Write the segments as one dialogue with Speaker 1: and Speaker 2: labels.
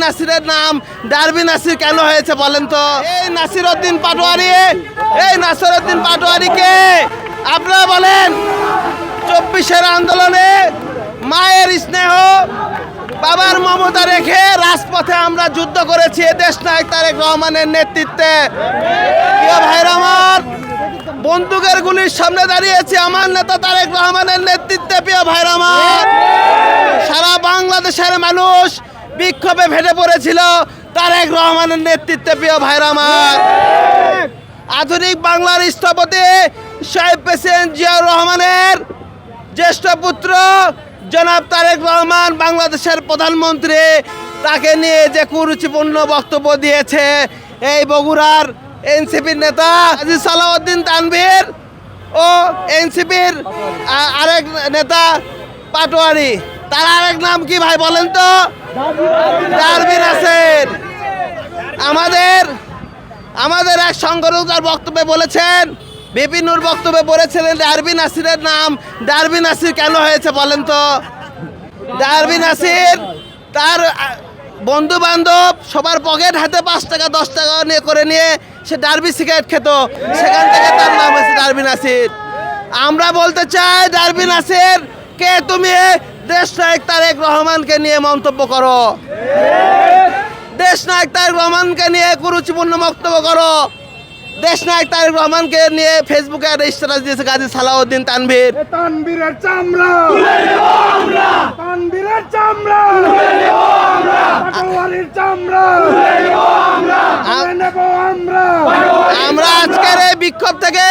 Speaker 1: নাসিরের নাম ডারবি নাসির কেন হয়েছে বলেন তো? এই নাসিরউদ্দিন পাটোয়ারিকে আপনারা বলেন 24-এর আন্দোলনে মায়ের স্নেহ বাবার মমতা রেখে রাজপথে আমরা যুদ্ধ করেছি দেশ নায়ক তারেক রহমানের নেতৃত্বে। প্রিয় ভাইরা আমার, বন্দুকের গুলির সামনে দাঁড়িয়েছি আমার নেতা তারেক রহমানের নেতৃত্বে। প্রিয় ভাইরা আমার, সারা বাংলাদেশের মানুষ বিক্ষোভে ফেটে পড়েছিল তারেক রহমানের নেতৃত্বে। প্রিয় ভাইরা আমার, আধুনিক বাংলার স্থপতি শহীদ প্রেসিডেন্ট জিয়াউর রহমানের জ্যেষ্ঠ পুত্র জনাব তারেক রহমান বাংলাদেশের প্রধানমন্ত্রী, তাকে নিয়ে যে কুরুচিপূর্ণ বক্তব্য দিয়েছে এই বগুড়ার এনসিপির নেতা কাজী সালাউদ্দিন তানভীর ও এনসিপির আরেক নেতা পাটোয়ারি, তার আরেক নাম কি ভাই বলেন তো? ডারবি নাসির। আমাদের এক সংগঠক বক্তব্যে বলেছেন, বিপি নূর বক্তব্যে বলেছিলেন ডারবি নাসিরের নাম ডারবি নাসির কেন হয়েছে বলেন তো? ডারবি নাসির তার বন্ধু বান্ধব সবার পকেট হাতে 5 টাকা 10 টাকা নিয়ে সে ডারবি সিগারেট খেত, সেখান থেকে তার নাম হয়েছে ডারবি নাসির। আমরা বলতে চাই, ডারবি নাসির কে তুমি? দেশ নায়ক তারেক রহমানকে নিয়ে মন্তব্য করো, দেশ নায়ক তারেক রহমানকে নিয়ে কুরুচিপূর্ণ বক্তব্য করো। দেশ নায়ক তারেক রহমানকে নিয়ে ফেসবুকে একটা স্ট্যাটাস দিয়েছে কাজী সালাউদ্দিন তানভীর।
Speaker 2: তানভীরের চামড়া তুলে নেব আমরা, তানভীরের চামড়া তুলে নেব আমরা, পাটোয়ারির চামড়া তুলে নেব আমরা, তুলে নেব আমরা।
Speaker 1: আমরা আজকের এই বিক্ষোভ থেকে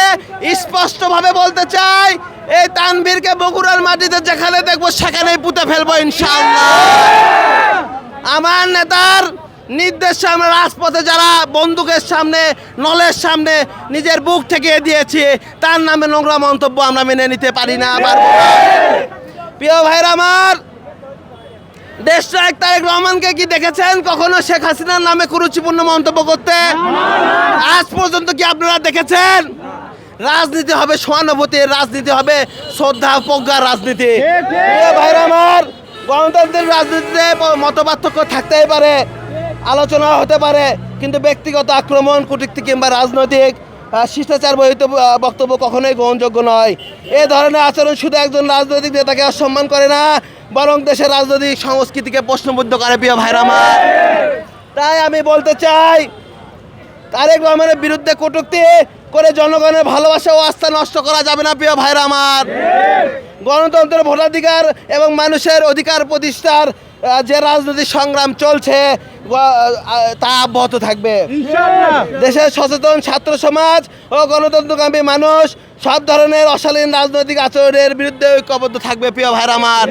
Speaker 1: স্পষ্টভাবে বলতে চাই, এই তানভীরকে বগুড়ার মাটিতে যেখানে দেখবো সেখানেই পুঁতে ফেলবো ইনশাআল্লাহ। আমার নেতার নির্দেশে আমরা রাজপথে যারা বন্দুকের সামনে নলের সামনে নিজের বুক ঠেকিয়ে দিয়েছি, তার নামে নোংরা মন্তব্য আমরা মেনে নিতে পারি না, পারবো না। প্রিয় ভাইরা আমার, দেশ নায়ক তারেক রহমানকে কি দেখেছেন কখনো শেখ হাসিনার নামে কুরুচিপূর্ণ মন্তব্য করতে? আজ পর্যন্ত কি আপনারা দেখেছেন? রাজনীতি হবে সহানুভূতির, রাজনীতি হবে শ্রদ্ধা প্রজ্ঞার রাজনীতি। প্রিয় ভাইরা আমার, গণতন্ত্রের রাজনীতিতে মতপার্থক্য থাকতেই পারে, আলোচনা হতে পারে, কিন্তু ব্যক্তিগত আক্রমণ, কটূক্তি কিংবা রাজনৈতিক শিষ্টাচার বহিত বক্তব্য কখনোই গ্রহণযোগ্য নয়। এ ধরনের আচরণ শুধু একজন রাজনৈতিক নেতাকে অসম্মান করে না, বরং দেশের রাজনৈতিক সংস্কৃতিকে প্রশ্নবুদ্ধ করে। প্রিয় ভাইরা আমার, তাই আমি বলতে চাই, তারেক রহমানের বিরুদ্ধে কটূক্তি করে জনগণের ভালোবাসা ও আস্থা নষ্ট করা যাবে না। প্রিয় ভাইরা আমার, গণতন্ত্রের ভোটাধিকার এবং মানুষের অধিকার প্রতিষ্ঠার যে রাজনৈতিক সংগ্রাম চলছে তা অব্যাহত থাকবে। দেশের সচেতন ছাত্র সমাজ ও গণতন্ত্রকামী মানুষ সব ধরনের অশালীন রাজনৈতিক আচরণের বিরুদ্ধে ঐক্যবদ্ধ থাকবে। প্রিয় ভাইরা আমার।